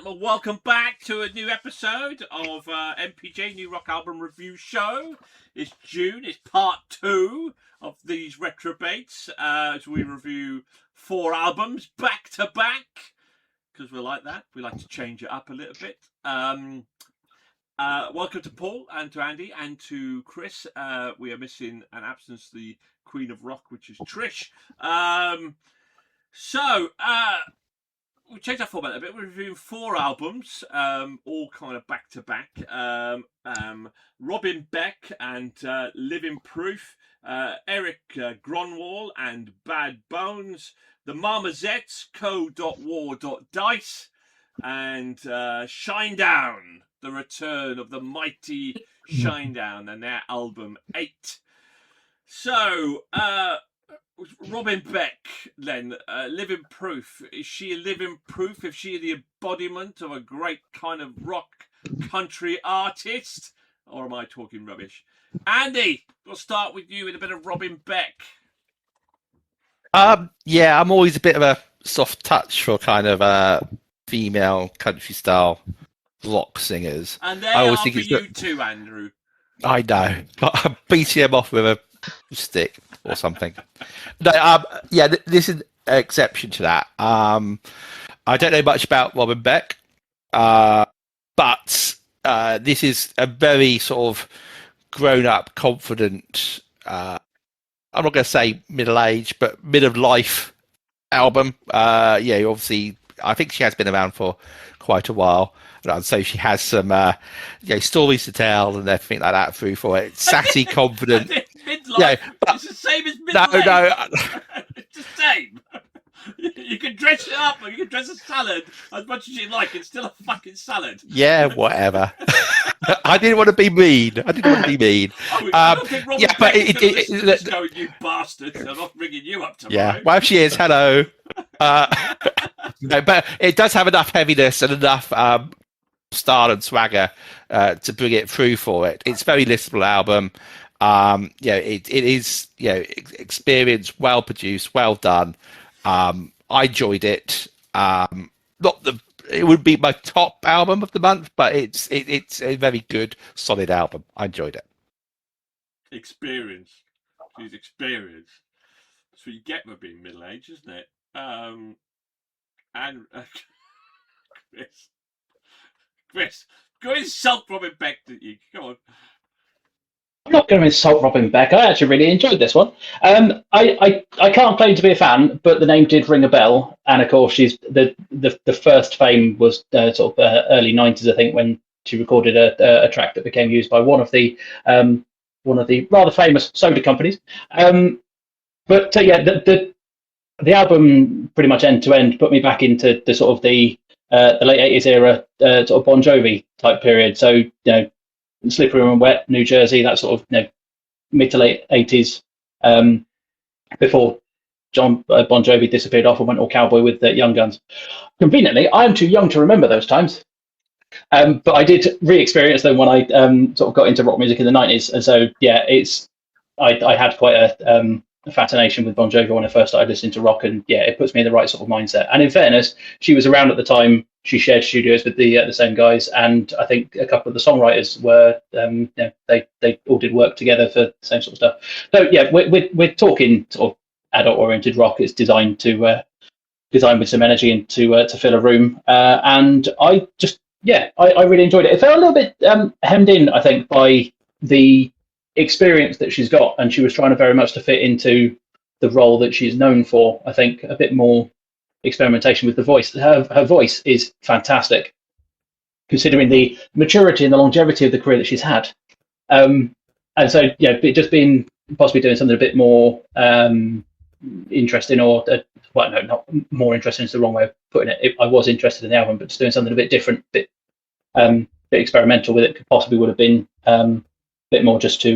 Well, welcome back to a new episode of MPJ New Rock Album Review Show. It's June. It's part 2 of these retrobates as we review 4 albums back to back because we're like that. We like to change it up a little bit. Welcome to Paul and to Andy and to Chris. We are missing an absence, the Queen of Rock, which is Trish. We changed our format a bit. We're reviewing 4 albums, all kind of back to back. Robin Beck and Living Proof, Erik Grönwall and Bad Bones, the Marmozets, Co.War.Dice, and Shinedown, the return of the mighty Shinedown and their album 8. So, Robin Beck, then, Living Proof. Is she a living proof? Is she the embodiment of a great kind of rock country artist? Or am I talking rubbish? Andy, we'll start with you with a bit of Robin Beck. Yeah, I'm always a bit of a soft touch for kind of female country style rock singers. And they are for you too, Andrew. I know, but I'm beating them off with a stick or something. No, this is an exception to that. I don't know much about Robin Beck, but this is a very sort of grown-up, confident. I'm not going to say middle-aged, but mid-of-life album. Obviously, I think she has been around for quite a while. And so she has some stories to tell and everything like that through for it. Sassy, confident. Midlife. It's the same as midlife. No. It's the same. You can dress it up or you can dress a salad as much as you like. It's still a fucking salad. Yeah, whatever. I didn't want to be mean. I don't think Robin Beck is going, you bastard. I'm not ringing you up tomorrow. Yeah, well, she is. Hello. No, but it does have enough heaviness and enough style and swagger to bring it through for it. It's a very listenable album. It is experienced, well produced, well done. I enjoyed it. It would be my top album of the month, but it's a very good, solid album. I enjoyed it. Experience. She's experienced. That's what you get with being middle-aged, isn't it? And Chris, go insult Robin Beck, didn't you? Come on. I'm not going to insult Robin Beck. I actually really enjoyed this one. I can't claim to be a fan, but the name did ring a bell. And of course, she's the first fame was early '90s, I think, when she recorded a track that became used by one of the rather famous soda companies. The album pretty much end to end put me back into the sort of the late '80s era, sort of Bon Jovi type period. So Slippery and Wet, New Jersey, that sort of mid to late '80s, before Bon Jovi disappeared off and went all cowboy with the Young Guns. Conveniently, I am too young to remember those times, but I did re-experience them when I sort of got into rock music in the '90s. And so I had quite a fascination with Bon Jovi when I first started listening to rock, and it puts me in the right sort of mindset. And in fairness, she was around at the time. She shared studios with the same guys, and I think a couple of the songwriters were they all did work together for the same sort of stuff. So we're talking sort of adult-oriented rock. It's designed with some energy and to fill a room, and I really enjoyed it. It felt a little bit hemmed in, I think, by the experience that she's got, and she was trying to very much to fit into the role that she's known for. I think a bit more experimentation with the voice. Her voice is fantastic, considering the maturity and the longevity of the career that she's had. And so just being possibly doing something a bit more interesting, or not more interesting is the wrong way of putting it. I was interested in the album, but just doing something a bit different, bit experimental with it, possibly would have been a bit more just to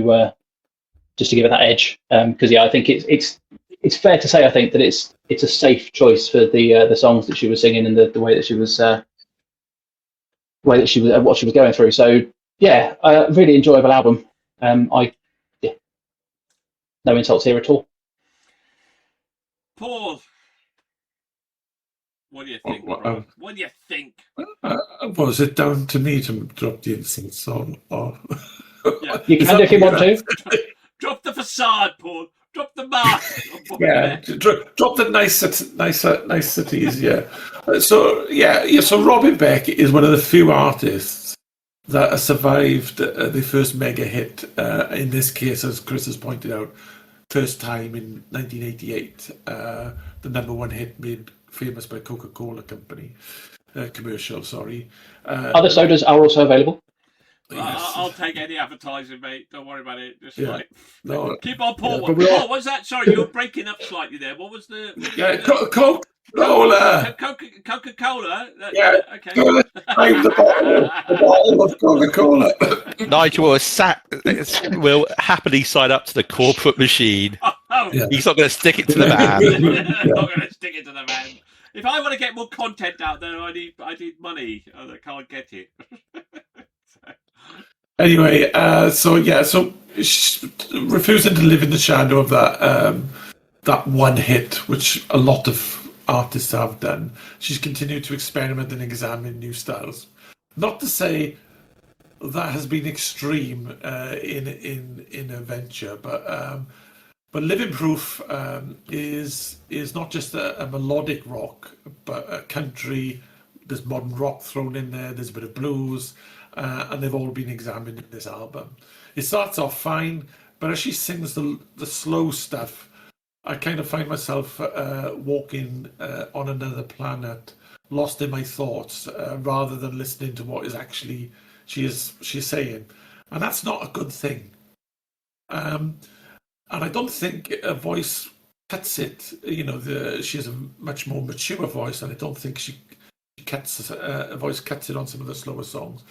give it that edge. Because I think it's fair to say, I think, that it's a safe choice for the songs that she was singing and the way that she was what she was going through. So a really enjoyable album. No insults here at all. Paul, What do you think, What, Rob? What do you think? Was it down to me to drop the insults on? Or... Yeah. You can if you want to. Drop the facade, Paul. Drop the mask. Yeah, drop the niceties. Yeah. So Robin Beck is one of the few artists that has survived the first mega hit. In this case, as Chris has pointed out, first time in 1988, the #1 hit made famous by Coca-Cola Company commercial. Sorry. Other sodas are also available. Yes. I'll take any advertising, mate. Don't worry about it. Just No, keep on, Paul. Yeah, but Paul, what's that? Sorry, you were breaking up slightly there. What was the? Coca-Cola. Coca-Cola. Yeah. Okay. The bottle of Coca-Cola. Nigel will happily sign up to the corporate machine. Oh. Yeah. He's not going to stick it to the man. I'm not going to stick it to the man. If I want to get more content out there, I need money. I can't get it. Anyway, so refusing to live in the shadow of that one hit, which a lot of artists have done. She's continued to experiment and examine new styles. Not to say that has been extreme in a venture, but Living Proof is not just a melodic rock, but a country. There's modern rock thrown in there. There's a bit of blues. And they've all been examined in this album. It starts off fine, but as she sings the slow stuff, I kind of find myself walking on another planet, lost in my thoughts, rather than listening to what is actually she's saying, and that's not a good thing. And I don't think a voice cuts it. She has a much more mature voice, and I don't think a voice cuts it on some of the slower songs.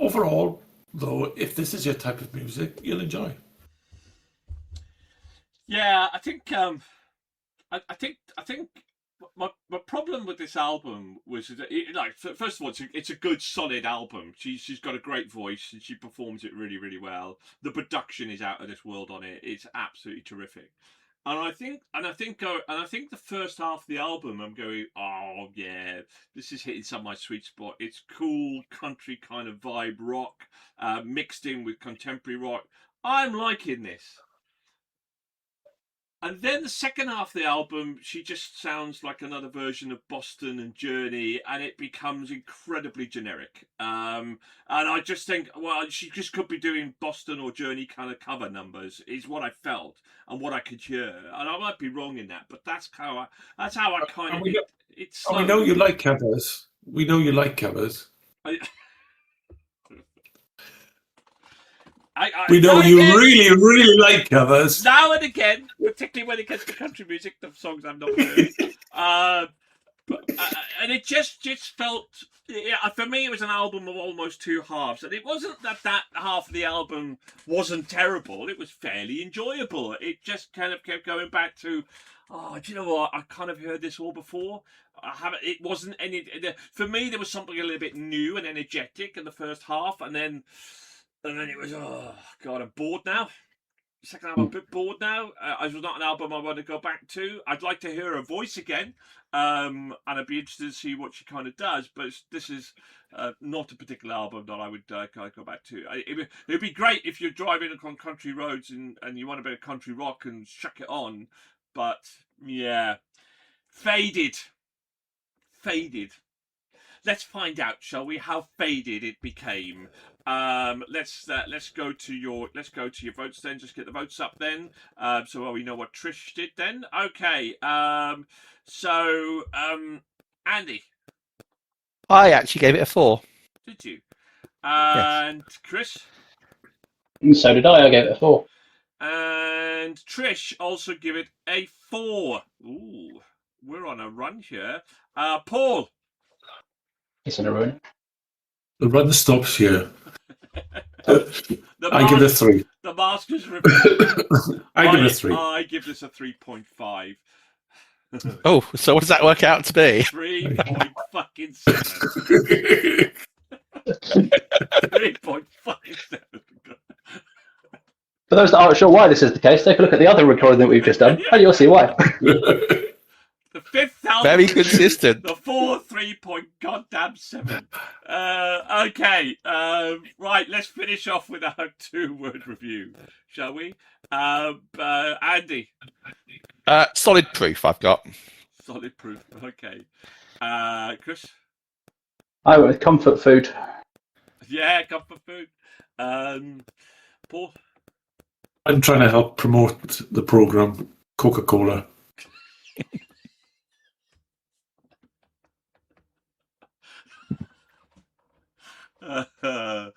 Overall, though, if this is your type of music, you'll enjoy. Yeah, I think my problem with this album was that first of all, it's a good solid album. She's got a great voice and she performs it really, really well. The production is out of this world on it. It's absolutely terrific. And I think the first half of the album, I'm going, oh yeah, this is hitting some of my sweet spot. It's cool country kind of vibe rock, mixed in with contemporary rock. I'm liking this. And then the second half of the album, she just sounds like another version of Boston and Journey, and it becomes incredibly generic. And I just think, well, she just could be doing Boston or Journey kind of cover numbers, is what I felt and what I could hear. And I might be wrong in that, but that's how I kind of. We know you like covers. We know you like covers. We know you really, really like covers. Now and again, particularly when it gets to country music, the songs I'm not heard. And it just felt, for me, it was an album of almost two halves. And it wasn't that half of the album wasn't terrible. It was fairly enjoyable. It just kind of kept going back to, do you know what? I kind of heard this all before. It wasn't any. For me, there was something a little bit new and energetic in the first half, and then it was, oh god, I'm bored now. Second album, I'm a bit bored now. It was not an album I want to go back to. I'd like to hear her voice again, and I'd be interested to see what she kind of does. But this is not a particular album that I would kind of go back to. It'd be great if you're driving on country roads and you want a bit of country rock and chuck it on. But yeah, faded. Let's find out, shall we, how faded it became. Let's go to your votes then. Just get the votes up then. So we know what Trish did then. Okay. So Andy, I actually gave it a 4. did you? And yes. Chris. And so did I. I gave it a 4. And Trish also give it a 4. Ooh, we're on a run here. Paul. It's in a run. The run stops here. I give it a 3. The Masters review. I give it a 3. I give this a 3.5. Oh, so what does that work out to be? 3.7. 3.57. For those that aren't sure why this is the case, take a look at the other recording that we've just done, and you'll see why. The 5th album. Very consistent. The 4th 7. Okay. Right, let's finish off with our 2-word review, shall we? Andy. Solid proof I've got. Solid proof. Okay. Chris. I went with comfort food. Yeah, comfort food. Paul. I'm trying to help promote the program, Coca-Cola. There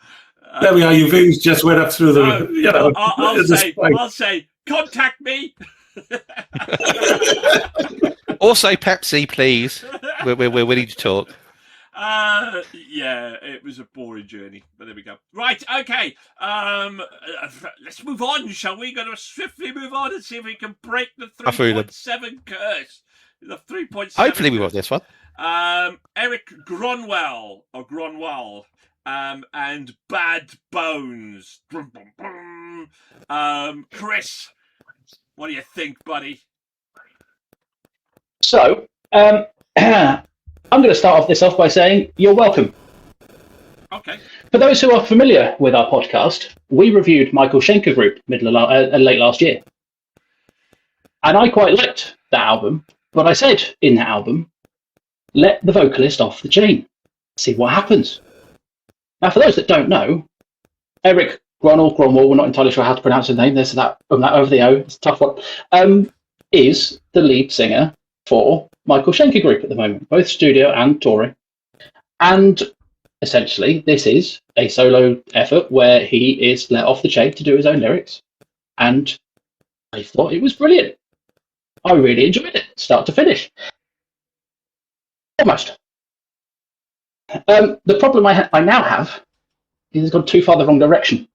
we are. Your views just went up through the. I'll say, contact me. Also, Pepsi, please. We're willing to talk. Yeah, it was a boring journey, but there we go. Right, okay. Let's move on, shall we? Going to swiftly move on and see if we can break the 3.7 curse. The 3.7. Hopefully, we want this one. Erik Grönwall and Bad Bones. Chris, what do you think, buddy? So, I'm going to start this off by saying you're welcome. Okay. For those who are familiar with our podcast, we reviewed Michael Schenker Group late last year. And I quite liked that album, but I said in that album, let the vocalist off the chain. See what happens. Now, for those that don't know, Erik Grönwall, we're not entirely sure how to pronounce his name, there's that over the O, it's a tough one, is the lead singer for Michael Schenker Group at the moment, both studio and touring. And essentially, this is a solo effort where he is let off the chain to do his own lyrics. And I thought it was brilliant. I really enjoyed it, start to finish. Almost. The problem I now have is he's gone too far the wrong direction.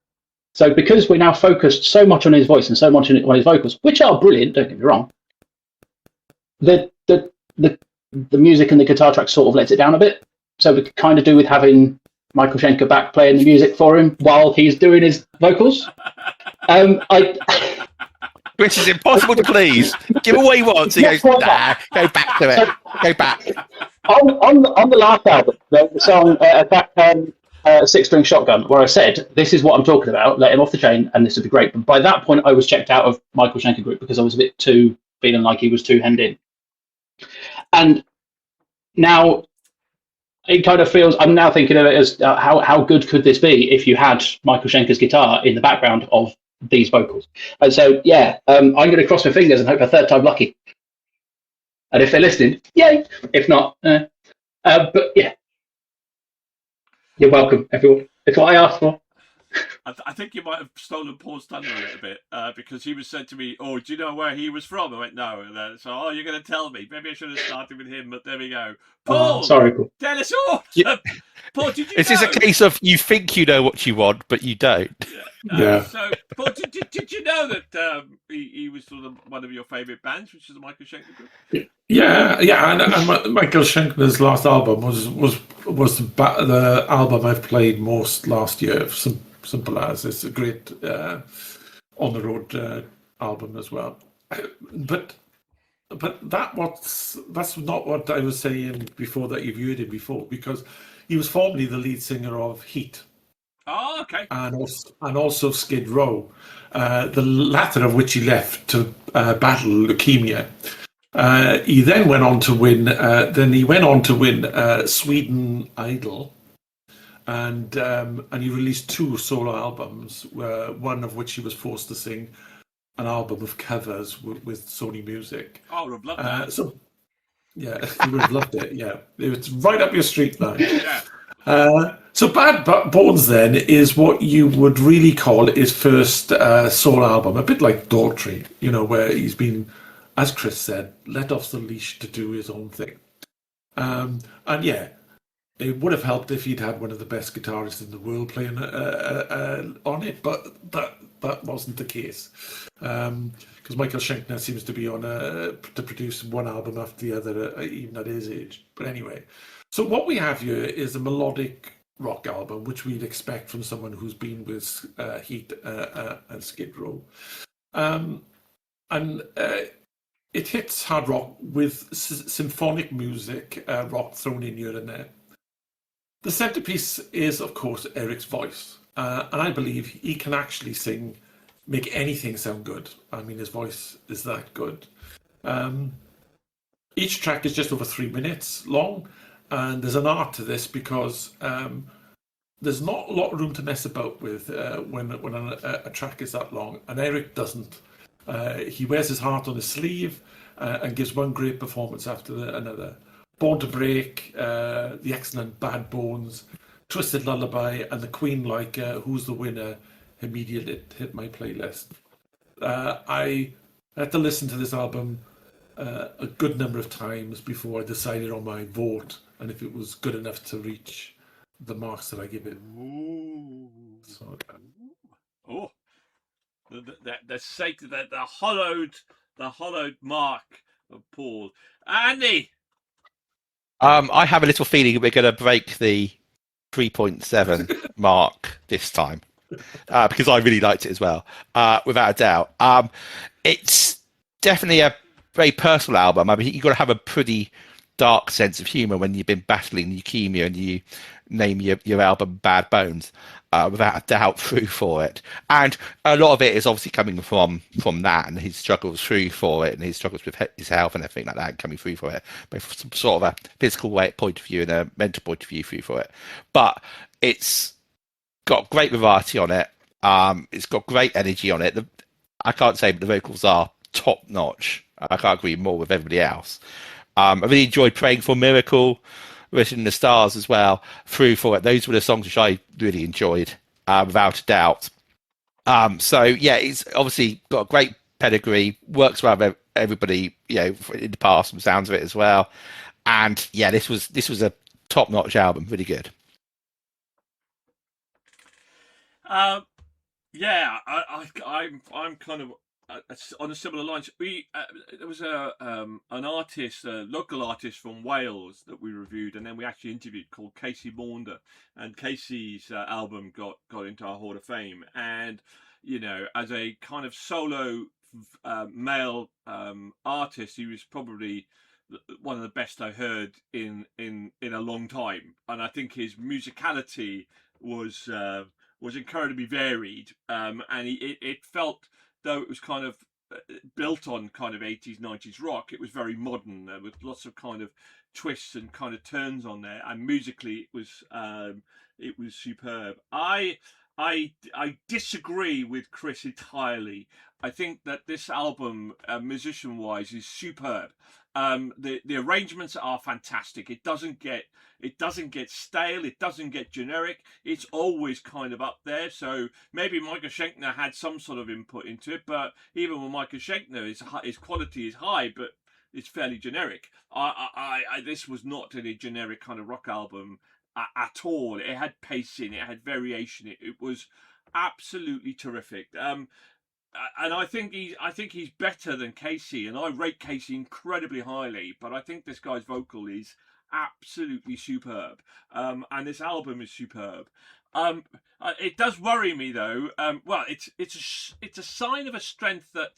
So because we're now focused so much on his voice and so much on his vocals, which are brilliant, don't get me wrong, the music and the guitar track sort of lets it down a bit. So we could kind of do with having Michael Schenker back playing the music for him while he's doing his vocals. Which is impossible to please. Give him what he wants. He goes, nah, go back to it. Go back. On the last album, the song Attack 6-String Shotgun, where I said, this is what I'm talking about, let him off the chain, and this would be great. But by that point, I was checked out of Michael Schenker Group because I was a bit too feeling like he was too hemmed in. And now it kind of feels, I'm now thinking of it as how good could this be if you had Michael Schenker's guitar in the background of these vocals. And so, yeah, I'm going to cross my fingers and hope a third time lucky. And if they're listening, yay. If not, but yeah. You're welcome, everyone. It's what I asked for. I think you might have stolen Paul's thunder a little bit because he was said to me, "Oh, do you know where he was from?" I went, "No." And then, so, you're going to tell me. Maybe I should have started with him, but there we go. Paul, sorry, Paul. Tell us all. Yeah. Paul, did you? Is this a case of you think you know what you want, but you don't? Yeah. So, Paul, did you know that he was sort of one of your favourite bands, which is the Michael Schenker Group? Yeah, and Michael Schenker's last album was the album I've played most last year. Simple as it's a great on the road album as well. But that's not what I was saying before that you've heard him before, because he was formerly the lead singer of Heat. Oh, okay. And also Skid Row, the latter of which he left to battle leukemia. He then went on to win. Sweden Idol, and he released 2 solo albums. One of which he was forced to sing an album of covers with Sony Music. Oh, I would have loved that. So, yeah, you would have loved it. Yeah, it's right up your street now. Yeah. So Bad Bones then is what you would really call his first solo album, a bit like Daughtry, where he's been, as Chris said, let off the leash to do his own thing. And yeah, it would have helped if he'd had one of the best guitarists in the world playing on it, but that wasn't the case. Because Michael Schenker seems to be to produce one album after the other, even at his age. But anyway, so what we have here is a melodic rock album, which we'd expect from someone who's been with Heat and Skid Row. And it hits hard rock with symphonic music, rock thrown in here and there. The centerpiece is, of course, Erik's voice. And I believe he can actually make anything sound good. I mean, his voice is that good. Each track is just over 3 minutes long, and there's an art to this because there's not a lot of room to mess about with when a track is that long, and Erik doesn't. He wears his heart on his sleeve and gives one great performance after another. Born to Break, the excellent Bad Bones, Twisted Lullaby, and the Queen like Who's the Winner immediately hit my playlist. I had to listen to this album a good number of times before I decided on my vote and if it was good enough to reach the marks that I give it. Ooh. So, Oh, the hollowed mark of Paul. Andy. I have a little feeling we're going to break the 3.7 mark this time because I really liked it as well, without a doubt. It's definitely a very personal album. I mean, you've got to have a pretty dark sense of humour when you've been battling leukemia and you name your album Bad Bones, without a doubt through for it. And a lot of it is obviously coming from that and his struggles through for it and his struggles with his health and everything like that, coming through for it, both from some sort of a physical point of view and a mental point of view through for it. But it's got great variety on it. It's got great energy on it. I can't say, but the vocals are top notch. I can't agree more with everybody else. I really enjoyed Praying for a Miracle, Written in the Stars as well, through for it. Those were the songs which I really enjoyed, without a doubt. So yeah, it's obviously got a great pedigree, works well with everybody, in the past, from the sounds of it as well. And yeah, this was a top-notch album, really good. Yeah, I'm kind of on a similar lines. There was an artist, a local artist from Wales that we reviewed, and then we actually interviewed, called Casey Maunder, and Casey's album got into our Hall of Fame. And as a kind of solo male artist, he was probably one of the best I heard in a long time, and I think his musicality was incredibly varied, and it felt, though it was kind of built on kind of 80s 90s rock, it was very modern, with lots of kind of twists and kind of turns on there, and musically it was superb. I disagree with Chris entirely. I think that this album, musician wise, is superb. The arrangements are fantastic. It doesn't get stale. It doesn't get generic. It's always kind of up there. So maybe Michael Schenkner had some sort of input into it, but even with Michael Schenkner, his quality is high, but it's fairly generic. This was not a generic kind of rock album at all. It had pacing. It had variation. It was absolutely terrific. And I think he's better than Casey, and I rate Casey incredibly highly. But I think this guy's vocal is absolutely superb, and this album is superb. It does worry me though. Well, it's a sign of a strength that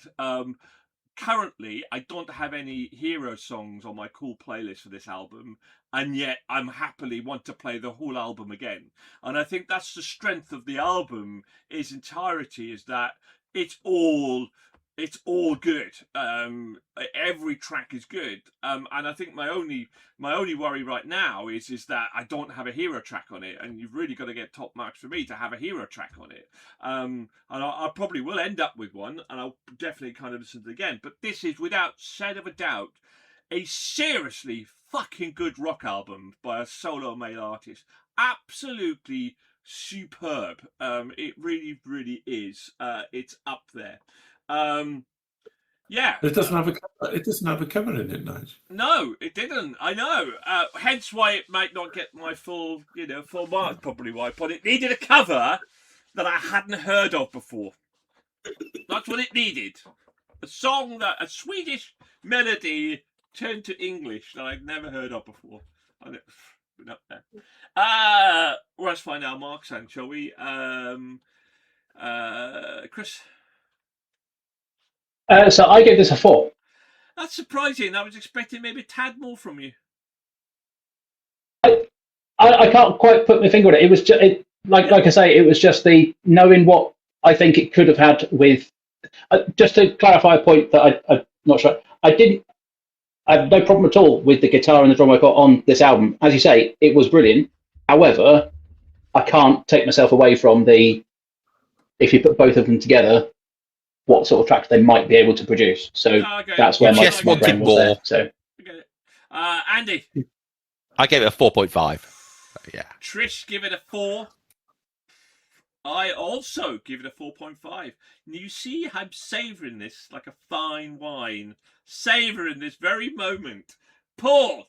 currently I don't have any hero songs on my cool playlist for this album, and yet I'm happily want to play the whole album again. And I think that's the strength of the album, its entirety, is that it's all good. Every track is good. And I think my only worry right now is that I don't have a hero track on it, and you've really got to get top marks for me to have a hero track on it. And I probably will end up with one, and I'll definitely kind of listen to it again. But this is, without shadow of a doubt, a seriously fucking good rock album by a solo male artist. Absolutely superb. It really, really is. It's up there. Yeah. It doesn't have a cover in it, Nige. No, it didn't. I know. Hence why it might not get my full mark. Probably why I put it. Needed a cover that I hadn't heard of before. That's what it needed. A Swedish melody turned to English that I'd never heard of before. And it's been up there. Let's find our marks then, shall we? Chris. So I gave this a 4. That's surprising. I was expecting maybe a tad more from you. I can't quite put my finger on it. It was just like I say, it was just the knowing what I think it could have had with. Just to clarify a point that I'm not sure. I have no problem at all with the guitar and the drum I got on this album. As you say, it was brilliant. However, I can't take myself away from the. If you put both of them together, what sort of tracks they might be able to produce. So that's where my brain was there. So, Andy, I gave it a 4.5. Yeah. Trish, give it a 4. I also give it a 4.5. You see, I'm savouring this like a fine wine, savouring this very moment. Paul.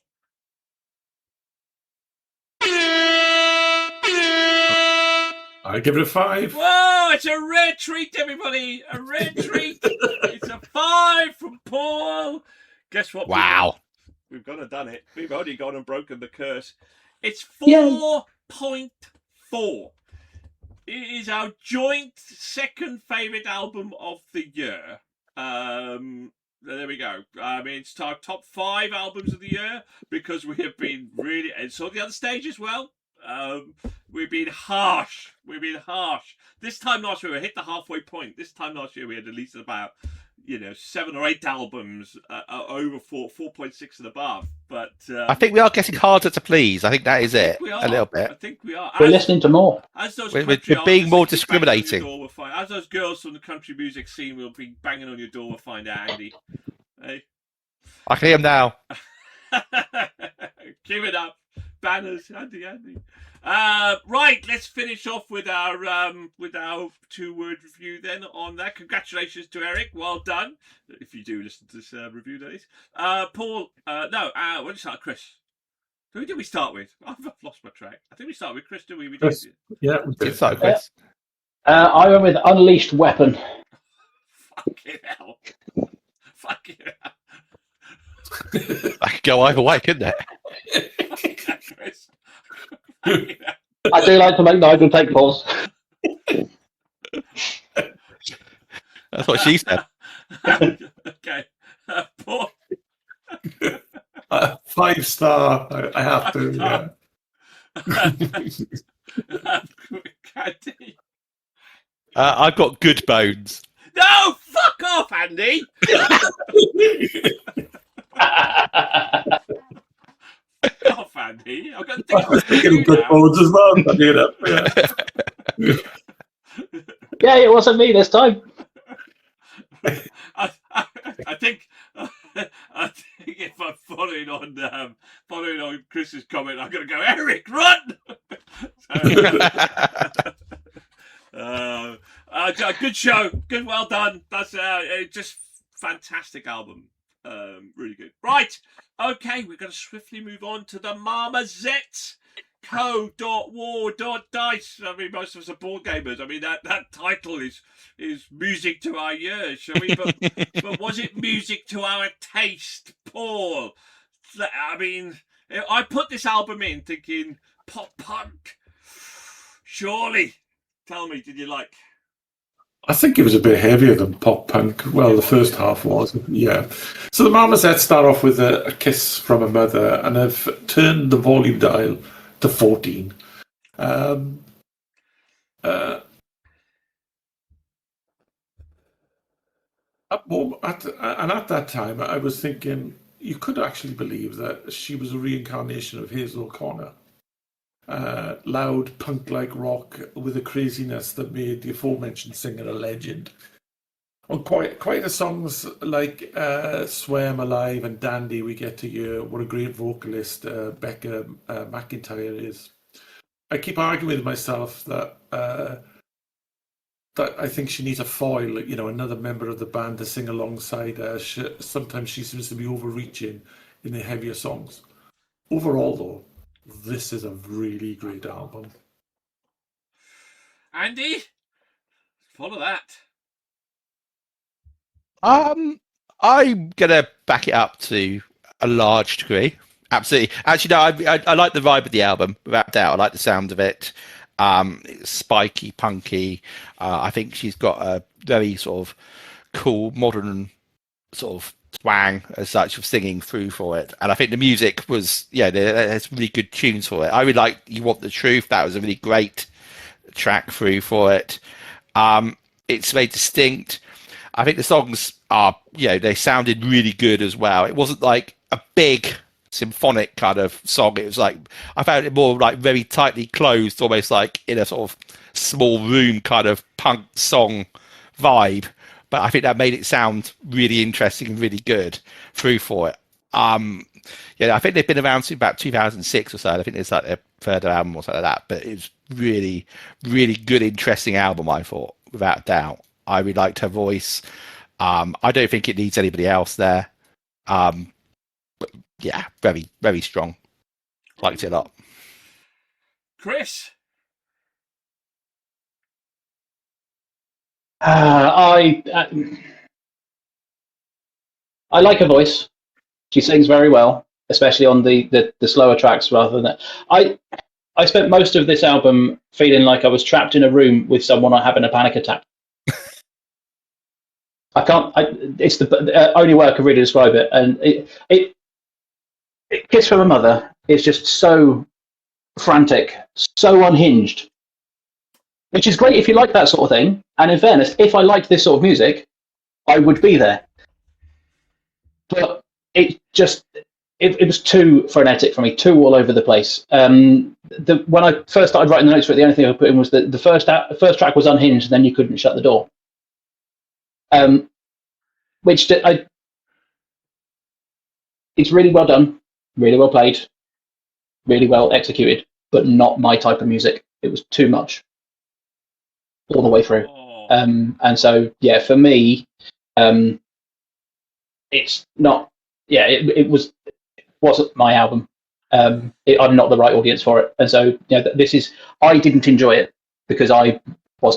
I give it a 5. Whoa, it's a rare treat, everybody. A rare treat. It's a 5 from Paul. Guess what? Wow. We've gone and done it. We've only gone and broken the curse. It's 4.4. It is our joint second favourite album of the year. There we go. I mean, it's our top 5 albums of the year because we have been really, and so the other stage as well. We've been harsh. This time last year we hit the halfway point. This time last year we had at least about 7 or 8 albums over 4.6 and above. But I think we are getting harder to please. I think that is it. We are. A little bit. I think we are. We're listening to more. As those we're country being more artists keep banging on your discriminating. door, we'll find, as those girls from the country music scene will be banging on your door, we'll find out, Andy. Hey. I can hear him now. Give it up. Banners, Andy. Right, let's finish off with our 2-word review then on that. Congratulations to Erik. Well done. If you do listen to this review, that is. Paul, what did we start? Chris. Who did we start with? I've lost my track. I think we started with Chris, didn't we? Chris. Yeah, we did. So, Chris. I went with Unleashed Weapon. Fucking hell. Fucking hell. I could go either way, couldn't it? Chris. I do like to make Nigel take pause. That's what she said. Okay. Paul. 5-star. I have to. Yeah. Andy. I've got good bones. No, fuck off, Andy. Fuck off, Andy. I've got to think I was thinking of good boards as well. Yeah, it wasn't me this time. I think if I'm following on Chris's comment, I'm going to go, Erik, run! Good show, good, well done. That's just fantastic album, really good. Right, okay, we're going to swiftly move on to the Marmozets Co.War.Dice. I mean, most of us are board gamers. I mean, that title is music to our ears, shall we? But was it music to our taste, Paul? I mean, I put this album in thinking pop punk. Surely, tell me, did you like? I think it was a bit heavier than pop punk. Well, the first half was, yeah. So the Marmozets start off with a kiss from a mother, and I've turned the volume dial to 14. And at that time, I was thinking you could actually believe that she was a reincarnation of Hazel O'Connor. Loud punk-like rock with a craziness that made the aforementioned singer a legend. On quite the songs like Swear Alive and Dandy we get to hear what a great vocalist Beck McIntyre is. I keep arguing with myself that I think she needs a foil, another member of the band to sing alongside her. Sometimes she seems to be overreaching in the heavier songs. Overall, though, this is a really great album. Andy, follow that. I'm gonna back it up to a large degree. Absolutely. Actually, no, I like the vibe of the album, without doubt. I like the sound of it. It's spiky, punky. I think she's got a very sort of cool, modern sort of twang as such of singing through for it. And I think the music was, there's really good tunes for it. I really like You Want the Truth. That was a really great track through for it. It's very distinct. I think the songs are, they sounded really good as well. It wasn't like a big symphonic kind of song. It was like, I found it more like very tightly closed, almost like in a sort of small room kind of punk song vibe. But I think that made it sound really interesting and really good through for it. I think they've been around since about 2006 or so. I think it's like their third album or something like that. But it was really, really good, interesting album, I thought, without doubt. I really liked her voice. I don't think it needs anybody else there. But yeah, very, very strong. Liked it a lot. Chris? I like her voice. She sings very well, especially on the slower tracks rather than that. I spent most of this album feeling like I was trapped in a room with someone having a panic attack. It's the only way I can really describe it. And it Kiss from a Mother is just so frantic, so unhinged, which is great if you like that sort of thing. And in fairness, if I liked this sort of music, I would be there. But it was too frenetic for me, too all over the place. When I first started writing the notes for it, the only thing I put in was that the first track was unhinged, and then you couldn't shut the door. It's really well done, really well played, really well executed, but not my type of music. It was too much all the way through. And so, for me, it's not. Yeah, it wasn't my album. I'm not the right audience for it, and so I didn't enjoy it because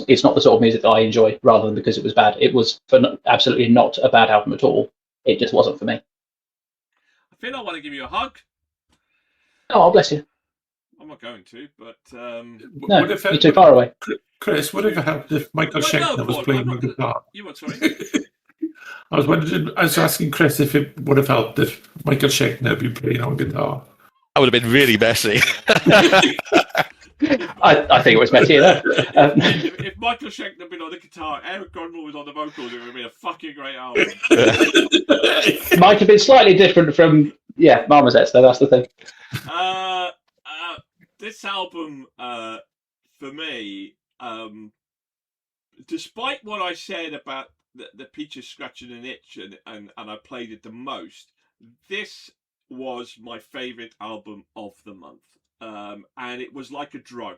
it's not the sort of music that I enjoy, rather than because it was bad. It was absolutely not a bad album at all. It just wasn't for me. I feel I want to give you a hug. Oh, bless you. I'm not going to, but no, you're too far away. Chris, would it have helped if Michael Schechter was playing the guitar? You what? Sorry. I was asking Chris if it would have helped if Michael Schechter had been playing on guitar. That would have been really messy. I think it was messy enough. If Michael Schechter had been on the guitar, Erik Grönwall was on the vocals, it would have been a fucking great album. Might have been slightly different from Marmozets, though. That's the thing. This album, for me, despite what I said about the Peaches scratching an itch and I played it the most, this was my favourite album of the month. And it was like a drug.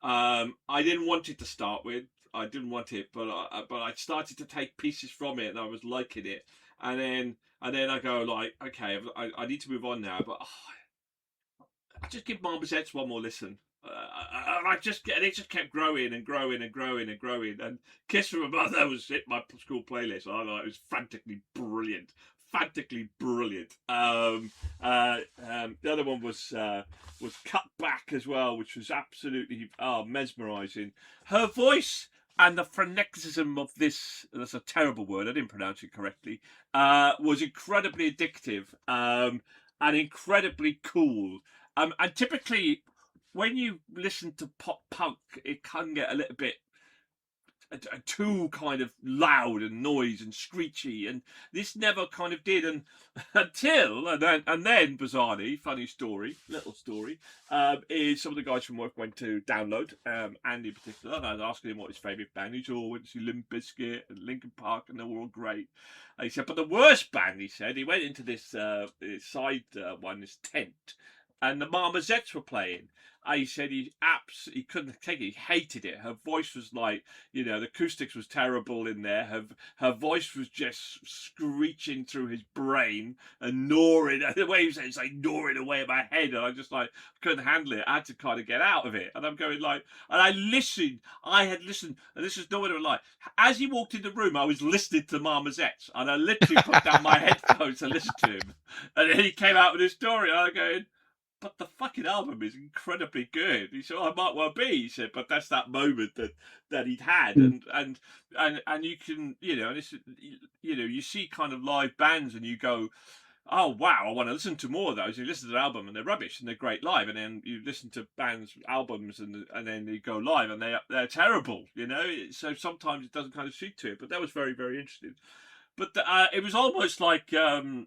I didn't want it to start with. I didn't want it, but I started to take pieces from it, and I was liking it. And then I go like, okay, I need to move on now. But I just give Marmozets one more listen. And it just kept growing and growing and growing and growing. And Kiss from a Mother was hit my school playlist. I thought it was frantically brilliant. The other one was Cut Back as well, which was absolutely mesmerising. Her voice and the frenetism of this—that's a terrible word, I didn't pronounce it correctly— was incredibly addictive and incredibly cool. And typically, when you listen to pop punk, it can get a little bit too kind of loud and noise and screechy, and this never kind of did, and then bizarrely, little story, is some of the guys from work went to download, Andy in particular, and I was asking him what his favourite band is. He all went to see Limp Bizkit and Linkin Park, and they were all great. And he said, but the worst band, he said, he went into this side one, this tent, and the Marmozets were playing. He said he couldn't take it. He hated it. Her voice was like, the acoustics was terrible in there. Her voice was just screeching through his brain and gnawing. The way he said it's like gnawing away at my head, and I just couldn't handle it. I had to kind of get out of it. And I'm going and I had listened, and this is no one lie. As he walked in the room, I was listening to Marmozets, and I literally put down my headphones to listen to him. And then he came out with his story, and I'm going, but the fucking album is incredibly good. He said, I might well be. He said, but that's that moment that he'd had, and you can, and this, you see kind of live bands, and you go, oh wow, I want to listen to more of those. You listen to the album and they're rubbish and they're great live, and then you listen to bands' albums and then you go live and they're terrible. So sometimes it doesn't kind of suit to it. But that was very, very interesting. But it was almost like Debbie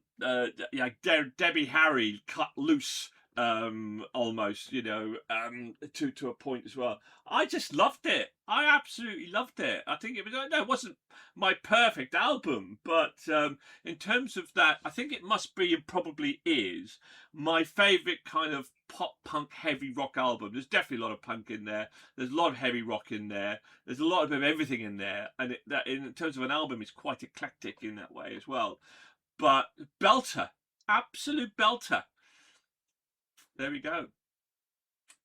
Harry cut loose, almost, to a point as well. I just loved it. I absolutely loved it. I think it wasn't my perfect album, but in terms of that, I think it must be and probably is my favourite kind of pop punk heavy rock album. There's definitely a lot of punk in there. There's a lot of heavy rock in there. There's a lot of everything in there, and that in terms of an album, it's quite eclectic in that way as well. But belter, absolute belter. There we go.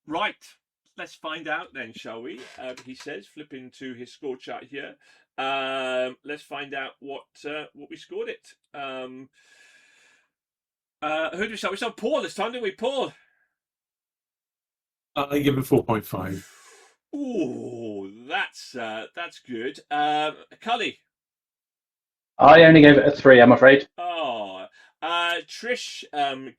Right, let's find out then, shall we? He says, flipping to his score chart here. Let's find out what we scored it. Who do we start? We start Paul this time, didn't we, Paul? I give it 4.5. Ooh, that's good. Cully? I only gave it a 3, I'm afraid. Oh, Trish,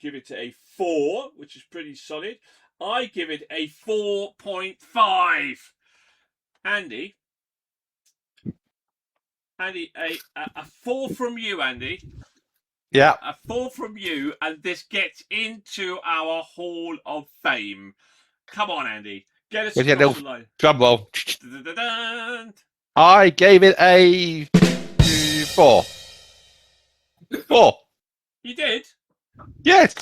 give it a 4, which is pretty solid. I give it a 4.5. Andy, a 4 from you, Andy. Yeah. A 4 from you, and this gets into our Hall of Fame. Come on, Andy. Get us across the line. Drum roll. Da-da-da-da. I gave it a 4. 4. You did? Yes.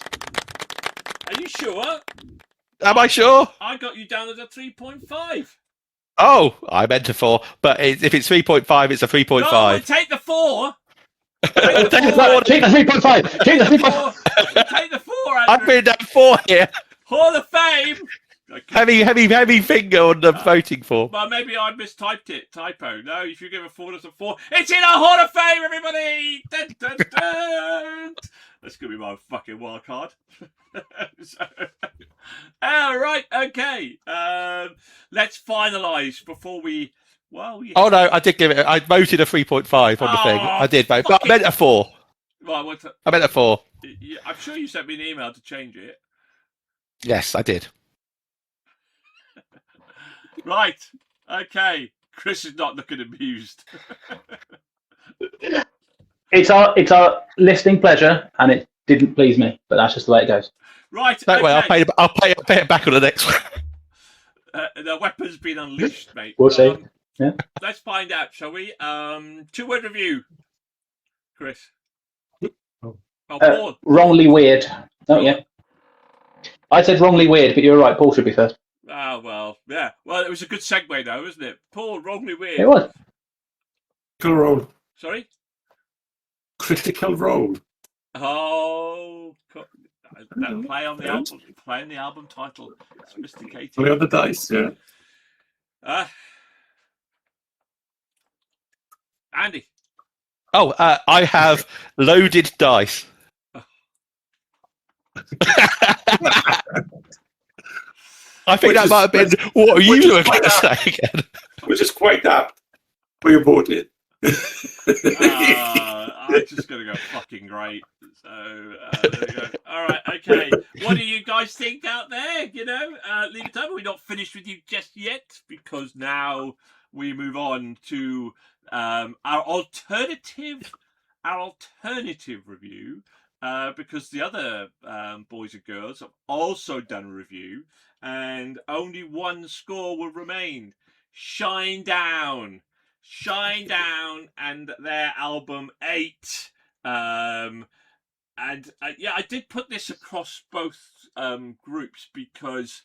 Are you sure? Am I sure? I got you down as a 3.5. Oh, I meant a 4, but if it's 3.5, it's a 3.5. No, take the 4. Take the 3.5. Take the 3.5. Take the 4, Andrew. I've written down 4 here. Hall of Fame. Heavy finger on the voting form. Well, maybe I mistyped it. Typo. No, if you give a 4, that's a 4. It's in our Hall of Fame, everybody! Dun, dun, dun. That's going to be my fucking wild card. Right, okay. Let's finalise before we... Oh, no, I did give it... I voted a 3.5 on the thing. I did vote, but I meant a 4. Right, I meant a 4. I'm sure you sent me an email to change it. Yes, I did. Right, okay. Chris is not looking amused. It's our listening pleasure, and it didn't please me, but that's just the way it goes. Right. Don't worry, I'll pay it back on the next one. The weapon's been unleashed, mate. We'll see. Yeah. Let's find out, shall we? 2-word review, Chris. Paul. Wrongly weird. Oh, yeah. I said wrongly weird, but you were right. Paul should be first. Oh, well, yeah. Well, it was a good segue, though, wasn't it? Paul, wrongly weird. It was. Critical Role. Sorry? Critical Role. Oh, that play on the album title. Sophisticated. Play on the dice, yeah. Andy. Oh, I have loaded dice. I think that might have been what you were going to say again. Which is quite apt for your voting. I'm just going to go fucking great. So, there we go. All right, okay. What do you guys think out there? Leave it over. We're not finished with you just yet, because now we move on to our alternative review, because the other boys and girls have also done a review, and only one score will remain. Shinedown, and their album 8. I did put this across both groups, because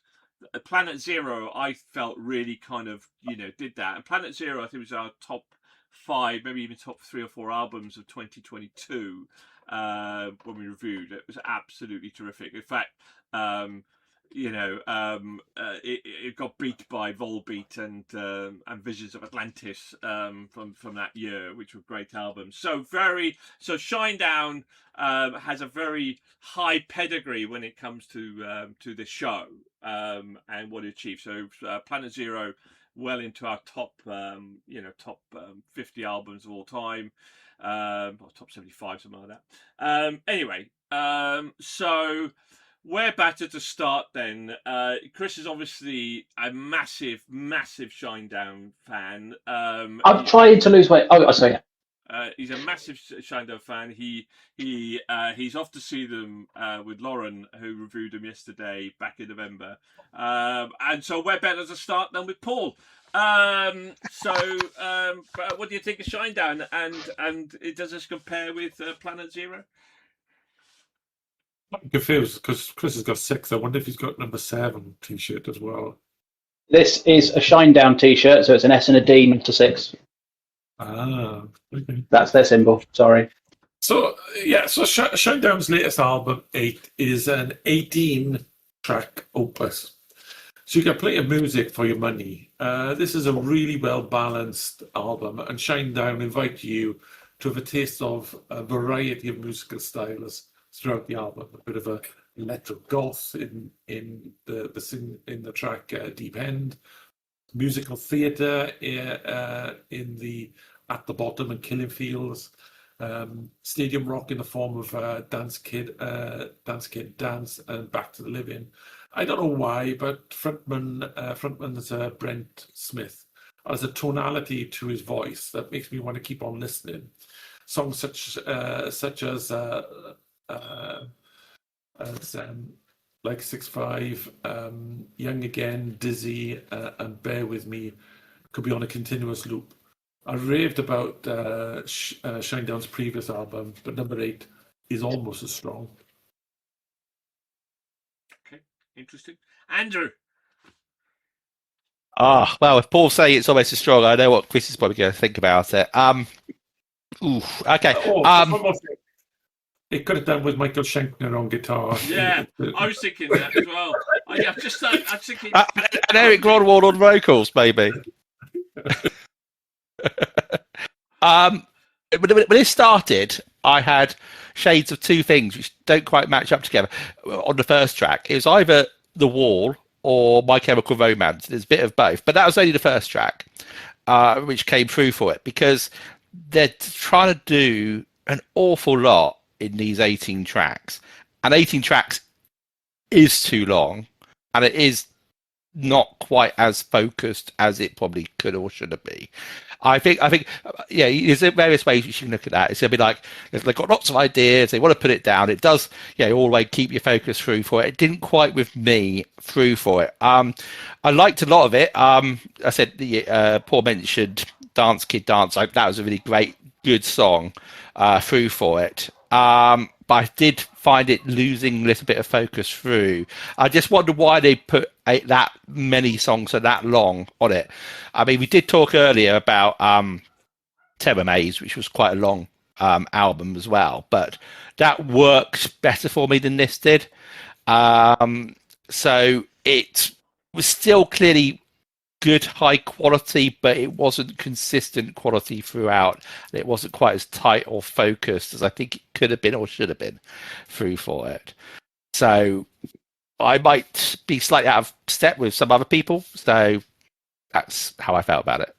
Planet Zero, I felt really kind of, did that. And Planet Zero, I think, was our top 5, maybe even top 3 or 4 albums of 2022 when we reviewed. It was absolutely terrific. In fact, it got beat by Volbeat and Visions of Atlantis from that year, which were great albums. So Shinedown has a very high pedigree when it comes to the show and what it achieved. So Planet Zero, well into our top 50 albums of all time, or top 75, something like that. Anyway, so where better to start then? Chris is obviously a massive Shinedown fan. I'm trying to lose weight. Oh, sorry. He's a massive Shinedown fan. He's off to see them with Lauren, who reviewed them yesterday back in November. And so where better to start than with Paul? What do you think of Shinedown? And does this compare with Planet Zero? I'm confused because Chris has got 6. I wonder if he's got number 7 T-shirt as well. This is a Shinedown T-shirt, so it's an S and a D, not a 6. Ah, okay. That's their symbol. Sorry. So Shinedown's latest album, 8, is an 18-track opus. So you get plenty of music for your money. This is a really well-balanced album, and Shinedown invite you to have a taste of a variety of musical styles throughout the album. A bit of a electro goth in the track Deep End, musical theatre in the At the Bottom and Killing Fields, stadium rock in the form of Dance Kid Dance and Back to the Living. I don't know why, but frontman is Brent Smith has a tonality to his voice that makes me want to keep on listening. Songs such as like 6'5", Young Again, Dizzy, and Bear With Me could be on a continuous loop. I raved about Shinedown's previous album, but number 8 is almost as strong. Okay, interesting. Andrew? Well, if Paul say it's almost as strong, I know what Chris is probably going to think about it. Okay. One more thing. It could have done with Michael Schenkner on guitar. Yeah, I was thinking that as well. I'm thinking... and Erik Grönwall on vocals, maybe. When it started, I had shades of two things which don't quite match up together. On the first track, it was either The Wall or My Chemical Romance. There's a bit of both, but that was only the first track, which came through for it, because they're trying to do an awful lot in these 18 tracks, and 18 tracks is too long, and it is not quite as focused as it probably could or should have been. I think, yeah, there's various ways you can look at that. It's going to be like, they've got lots of ideas, they want to put it down. It does, all the way keep your focus through for it. It didn't quite with me through for it. I liked a lot of it. I said, Paul mentioned Dance Kid Dance. That was a really great, good song through for it. But I did find it losing a little bit of focus through. I just wonder why they put that many songs for that long on it. I mean, we did talk earlier about Terror Maze, which was quite a long album as well, but that works better for me than this did. So it was still clearly good high quality, but it wasn't consistent quality throughout. It wasn't quite as tight or focused as I think it could have been or should have been through for it. So I might be slightly out of step with some other people. So that's how I felt about it.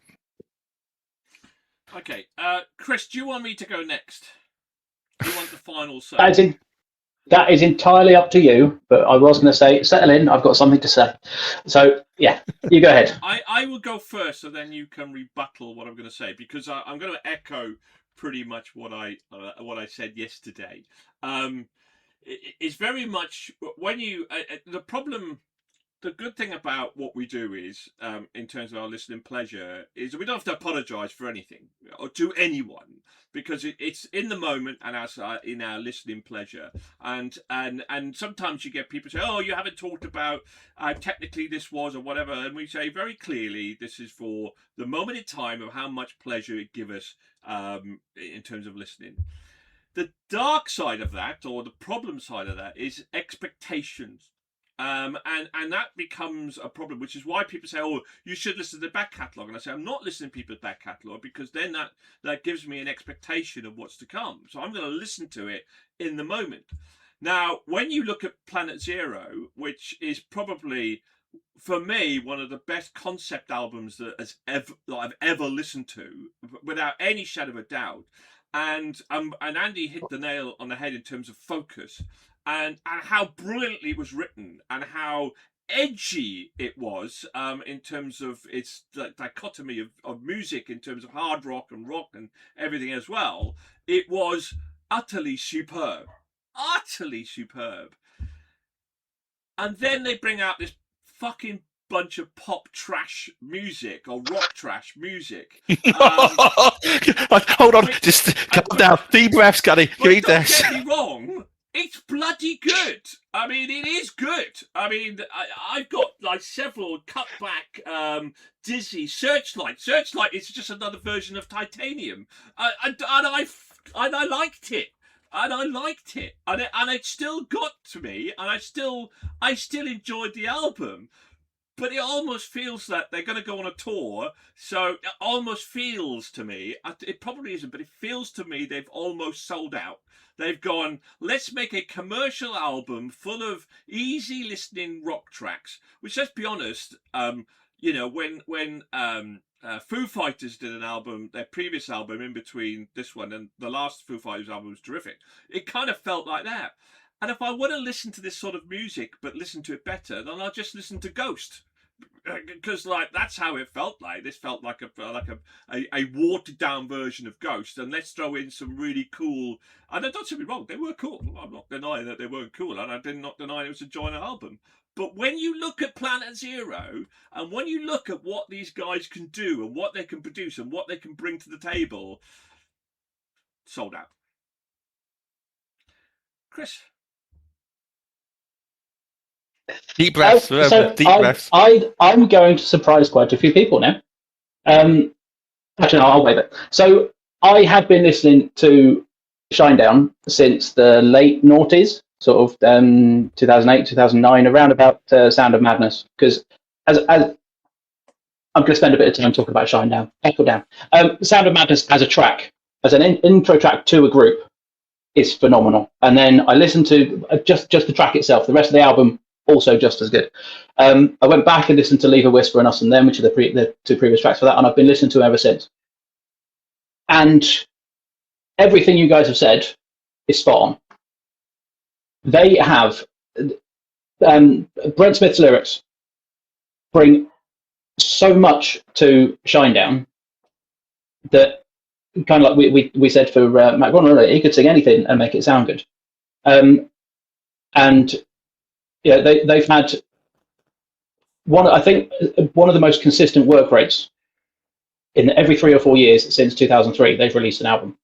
Okay, Chris, do you want me to go next? Do you want the final say? That is entirely up to you, but I was going to say, settle in, I've got something to say. So, yeah, you go ahead. I will go first, so then you can rebuttal what I'm going to say, because I'm going to echo pretty much what I said yesterday. It's very much, when you... The good thing about what we do is, in terms of our listening pleasure, is we don't have to apologise for anything or to anyone, because it's in the moment and in our listening pleasure. And sometimes you get people say, "Oh, you haven't talked about technically this was," or whatever, and we say very clearly this is for the moment in time of how much pleasure it gives us in terms of listening. The dark side of that, or the problem side of that, is expectations. And that becomes a problem, which is why people say, "Oh, you should listen to the back catalogue." And I say, "I'm not listening to people's back catalogue because then that gives me an expectation of what's to come. So I'm going to listen to it in the moment." Now, when you look at Planet Zero, which is probably, for me, one of the best concept albums that I've ever listened to, without any shadow of a doubt, and Andy hit the nail on the head in terms of focus, and how brilliantly it was written, and how edgy it was in terms of its dichotomy of music, in terms of hard rock and everything as well. It was utterly superb. And then they bring out this fucking bunch of pop trash music or rock trash music. Hold on, just calm down. Deep breaths, Gunny. Read this. Don't get me wrong, it's bloody good. I mean, it is good. I mean, I've got like several cutback Dizzy Searchlight. Searchlight is just another version of Titanium, and I liked it. And I liked it, and it still got to me, and I still enjoyed the album, but it almost feels that they're going to go on a tour, so it almost feels to me, it probably isn't, but it feels to me they've almost sold out. They've gone, let's make a commercial album full of easy listening rock tracks, which, let's be honest, when Foo Fighters did an album, their previous album in between this one and the last Foo Fighters album was terrific. It kind of felt like that. And if I want to listen to this sort of music but listen to it better, then I'll just listen to Ghost, because that's how it felt like. This felt like a watered down version of Ghost, and let's throw in some really cool. And don't get me wrong, they were cool. I'm not denying that they weren't cool, and I did not deny it was a joint album. But when you look at Planet Zero, and when you look at what these guys can do and what they can produce and what they can bring to the table, sold out. Chris? Deep breaths. Deep breaths. I'm going to surprise quite a few people now. Actually, no, I'll wait it. So I have been listening to Shinedown since the late noughties. Sort of 2008, 2009, around about Sound of Madness. Because as I'm going to spend a bit of time talking about Shinedown. Echo Down. Sound of Madness as a track, as an intro track to a group, is phenomenal. And then I listened to just the track itself. The rest of the album also just as good. I went back and listened to Leave a Whisper and Us and Them, which are the two previous tracks for that, and I've been listening to them ever since. And everything you guys have said is spot on. They have Brent Smith's lyrics bring so much to Shinedown that, kind of like we said for Matt Grönwall, he could sing anything and make it sound good. And yeah, they've had one of the most consistent work rates in every 3 or 4 years since 2003. They've released an album,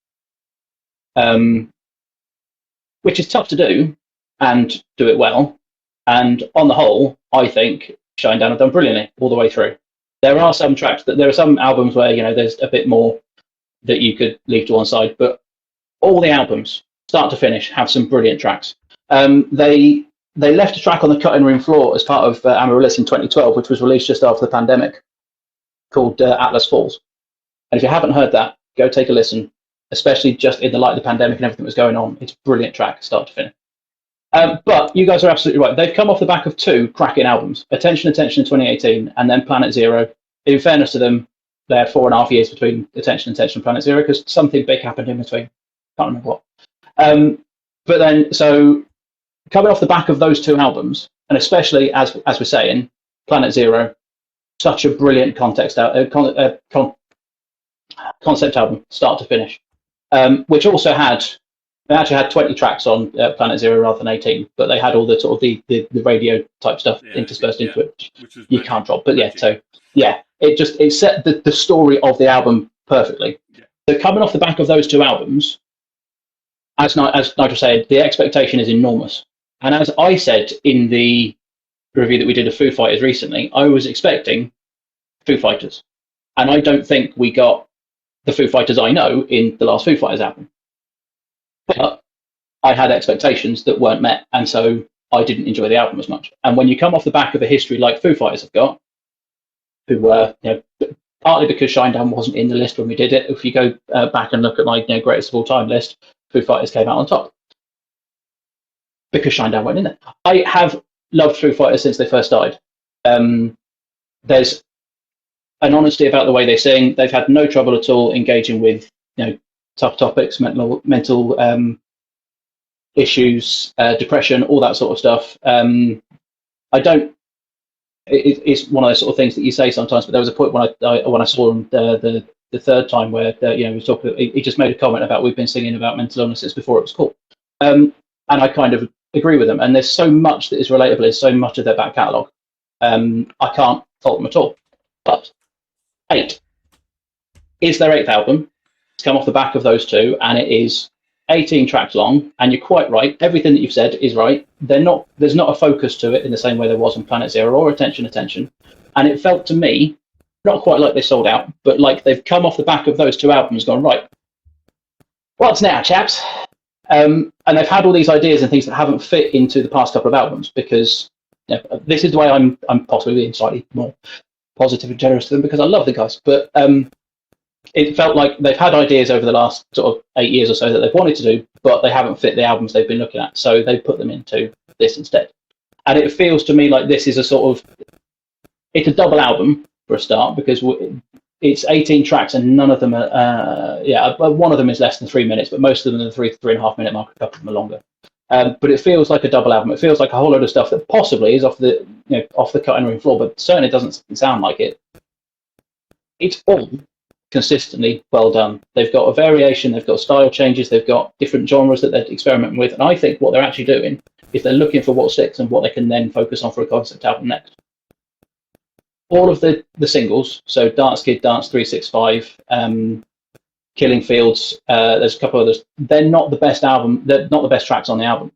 which is tough to do and do it well. And on the whole, I think Shinedown have done brilliantly all the way through. There are some albums where there's a bit more that you could leave to one side, but all the albums, start to finish, have some brilliant tracks. They left a track on the cutting room floor as part of Amaryllis in 2012, which was released just after the pandemic, called Atlas Falls. And if you haven't heard that, go take a listen, especially just in the light of the pandemic and everything that was going on. It's a brilliant track, start to finish. But you guys are absolutely right. They've come off the back of 2 cracking albums, Attention in 2018, and then Planet Zero. In fairness to them, they're 4.5 years between Attention and Planet Zero, because something big happened in between. Can't remember what. But then, so coming off the back of those 2 albums, and especially as we're saying, Planet Zero, such a brilliant concept album, start to finish. Which also had 20 tracks on Planet Zero rather than 18, but they had all the sort of the radio type stuff interspersed into it, which you can't drop. But it set the story of the album perfectly. Yeah. So coming off the back of those 2 albums, as Nigel said, the expectation is enormous. And as I said in the review that we did of Foo Fighters recently, I was expecting Foo Fighters, and I don't think we got the Foo Fighters I know in the last Foo Fighters album. But I had expectations that weren't met, and so I didn't enjoy the album as much. And when you come off the back of a history like Foo Fighters have got, who were, partly because Shinedown wasn't in the list when we did it. If you go back and look at my greatest of all time list, Foo Fighters came out on top because Shinedown went in there. I have loved Foo Fighters since they first started. There's an honesty about the way they sing. They've had no trouble at all engaging with tough topics, mental issues, depression, all that sort of stuff. It's one of those sort of things that you say sometimes, but there was a point when I saw him the third time where he was talking. He just made a comment about we've been singing about mental illnesses before it was cool, and I kind of agree with them. And there's so much that is relatable in so much of their back catalogue. I can't fault them at all. But 8 is their 8th album. It's come off the back of those two, and it is 18 tracks long, and you're quite right. Everything that you've said is right. There's not a focus to it in the same way there was on Planet Zero or Attention. And it felt to me, not quite like they sold out, but like they've come off the back of those two albums gone, right, what's now, chaps? And they've had all these ideas and things that haven't fit into the past couple of albums, because this is why I'm possibly being slightly more positive and generous to them, because I love the guys. But it felt like they've had ideas over the last sort of 8 years or so that they've wanted to do, but they haven't fit the albums they've been looking at. So they put them into this instead. And it feels to me like this is it's a double album for a start, because it's 18 tracks and none of them are, one of them is less than 3 minutes, but most of them are the 3.5 minute mark, a couple of them are longer. But it feels like a double album. It feels like a whole load of stuff that possibly is off the cutting room floor, but certainly doesn't sound like it. It's all consistently well done. They've got a variation, they've got style changes, they've got different genres that they're experimenting with, and I think what they're actually doing is they're looking for what sticks and what they can then focus on for a concept album next. All of the singles, so Dance Kid, Dance 365, Killing Fields, there's a couple others, they're not the best tracks on the album.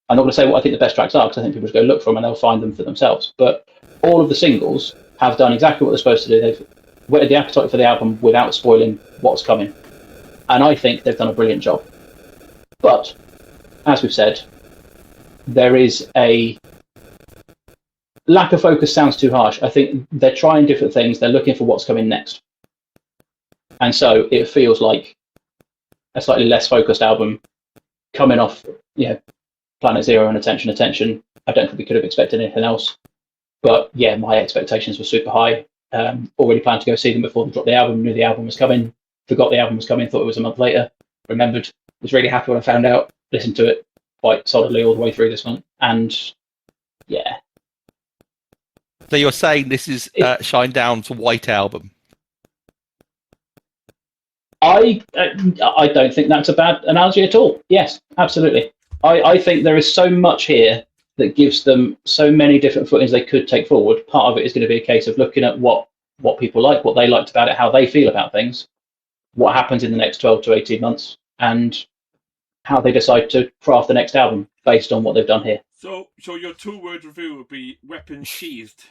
I'm not going to say what I think the best tracks are, because I think people should go look for them and they'll find them for themselves, but all of the singles have done exactly what they're supposed to do. They've whetted the appetite for the album without spoiling what's coming. And I think they've done a brilliant job. But, as we've said, there is a lack of focus. Sounds too harsh. I think they're trying different things. They're looking for what's coming next. And so it feels like a slightly less focused album coming off, Planet Zero and Attention. I don't think we could have expected anything else. But yeah, my expectations were super high. Already planned to go see them before they dropped the album, knew the album was coming, forgot the album was coming, thought it was a month later, remembered, was really happy when I found out, listened to it quite solidly all the way through this month, and yeah. So you're saying this is Shinedown's white album? I don't think that's a bad analogy at all. Yes, absolutely. I think there is so much here that gives them so many different footings they could take forward. Part of it is going to be a case of looking at what people like, what they liked about it, how they feel about things, what happens in the next 12 to 18 months, and how they decide to craft the next album based on what they've done here. So your 2-word review would be weapon sheathed.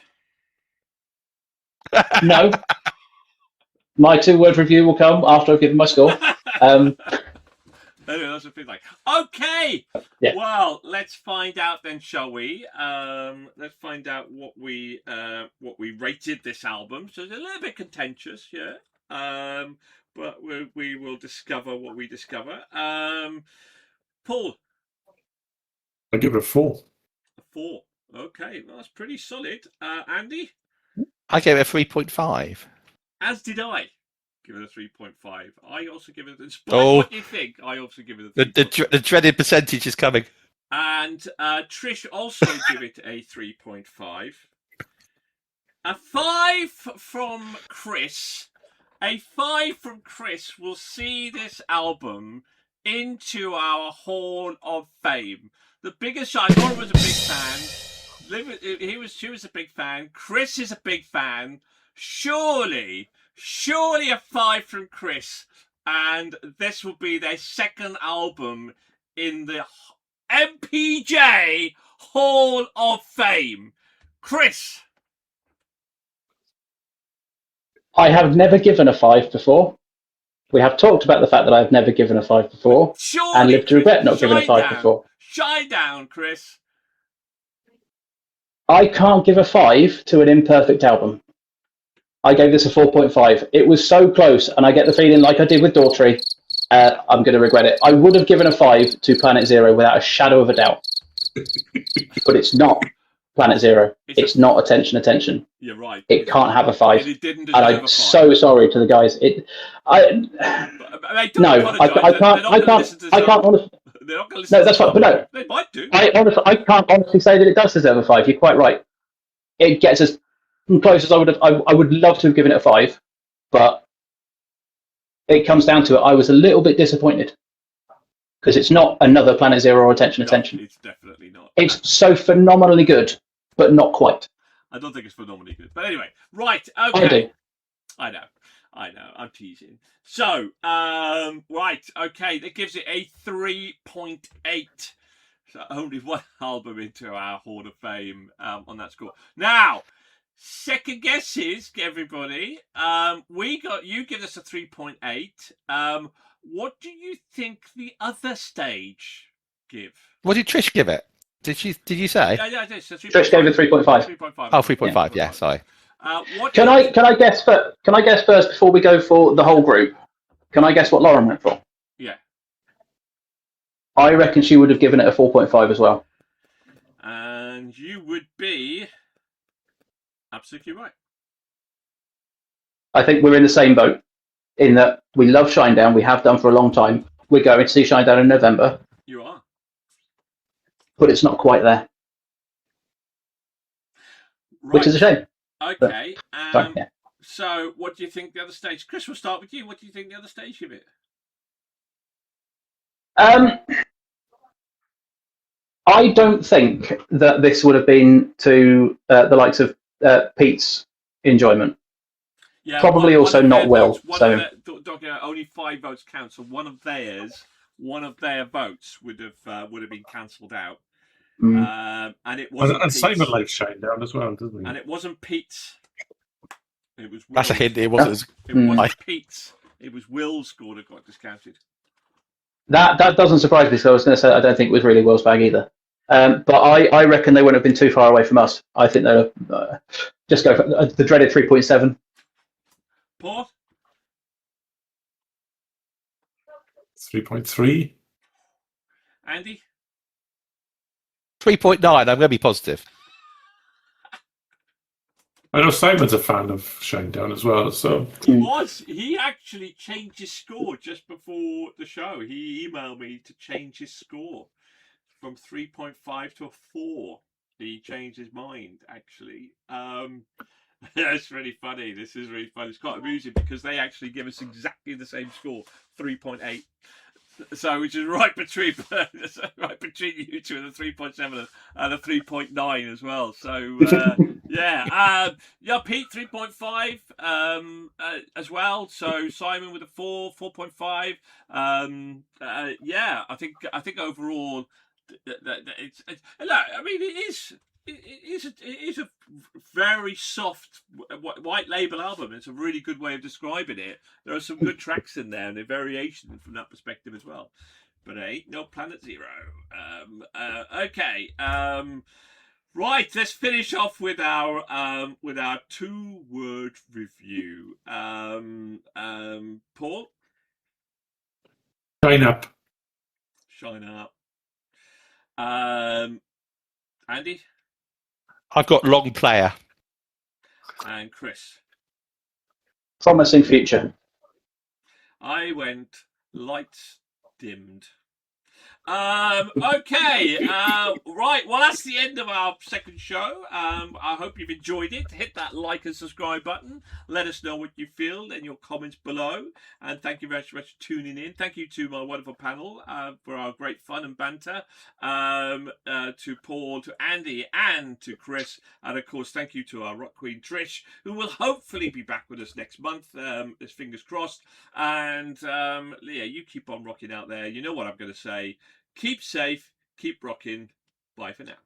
No. My 2-word review will come after I've given my score. Anyway, that's a bit like, okay, yeah. Well, let's find out then, shall we? Let's find out what we rated this album. So it's a little bit contentious, yeah. But we will discover what we discover. Paul, I give it a 4. A 4. Okay, well, that's pretty solid. Andy, I gave it a 3.5. As did I. Give it a 3.5. I also give it, despite what you think, I also give it a 3.5. The dreaded percentage is coming. And Trish also give it a 3.5. A 5 from Chris. A 5 from Chris will see this album into our Hall of Fame. The biggest, I thought was a big fan. She was a big fan. Chris is a big fan. Surely a 5 from Chris, and this will be their second album in the MPJ Hall of Fame. Chris. I have never given a 5 before. We have talked about the fact that I've never given a 5 before, and lived to regret not giving a 5 before. Shinedown, Chris. I can't give a 5 to an imperfect album. I gave this a 4.5. It was so close, and I get the feeling, like I did with Daughtry, I'm going to regret it. I would have given a 5 to Planet Zero without a shadow of a doubt. But it's not Planet Zero. It's not Attention. You're right. It can't have a 5. And it didn't And deserve I'm a 5. so sorry to the guys. I can't honestly. They're not going to listen. No, that's fine. But no, they might do. I can't honestly say that it does deserve a 5. You're quite right. It gets as close as I would have. I would love to have given it a 5, but it comes down to it. I was a little bit disappointed because it's not another Planet Zero or Attention. It's definitely not. It's so phenomenally good, but not quite. I don't think it's phenomenally good. But anyway, right. Okay. I do. I know. I'm teasing. So, right. Okay. That gives it a 3.8. So only one album into our Hall of Fame on that score. Now, second guesses, everybody. You give us a 3.8. What do you think the other stage give? What did Trish give it? Did you say? Yeah, I did. So Trish gave it 3.5. 3.5. Oh, 3.5. Yeah, sorry. Can I guess first before we go for the whole group? Can I guess what Lauren went for? Yeah. I reckon she would have given it a 4.5 as well. And you would be absolutely right. I think we're in the same boat in that we love Shinedown. We have done for a long time. We're going to see Shinedown in November. You are. But it's not quite there. Right. Which is a shame. Okay. Sorry, yeah. So, what do you think the other stage? Chris, we'll start with you. What do you think the other stage give it? I don't think that this would have been to the likes of Pete's enjoyment. Yeah, probably also not Will. So only 5 votes count. So one of their votes would have been cancelled out. And it wasn't. And Simon likes Shinedown as well, doesn't he? And it wasn't Pete's. It was. Will's. That's a hint. It wasn't. It wasn't Pete's. It was Will's score that got discounted. That doesn't surprise me. So I was going to say I don't think it was really Will's bag either. But I reckon they wouldn't have been too far away from us. I think they'll just go for the dreaded 3.7. Paul? 3.3. Andy? 3.9. I'm going to be positive. I know Simon's a fan of Shinedown as well, so He actually changed his score just before the show. He emailed me to change his score from 3.5 to a 4. He changed his mind, actually. That's really funny. This is really fun. It's quite amusing because they actually give us exactly the same score, 3.8. So, which is right between you two and the 3.7 and the 3.9 as well. So, yeah, Pete 3.5 as well. So Simon with a 4.5. Yeah, I think overall, it's I mean, it is a very soft white label album. It's a really good way of describing it. There are some good tracks in there and a variation from that perspective as well. But it ain't no Planet Zero. Okay. Right. Let's finish off with our 2-word review. Paul. Shine up. Shine up. Andy. I've got long player. And Chris. Promising future. I went lights dimmed. Okay. Right. Well, that's the end of our second show. I hope you've enjoyed it. Hit that like and subscribe button. Let us know what you feel in your comments below. And thank you very much for tuning in. Thank you to my wonderful panel for our great fun and banter. To Paul, to Andy, and to Chris. And of course, thank you to our rock queen Trish, who will hopefully be back with us next month. Fingers crossed. And Leah, you keep on rocking out there. You know what I'm going to say. Keep safe, keep rocking. Bye for now.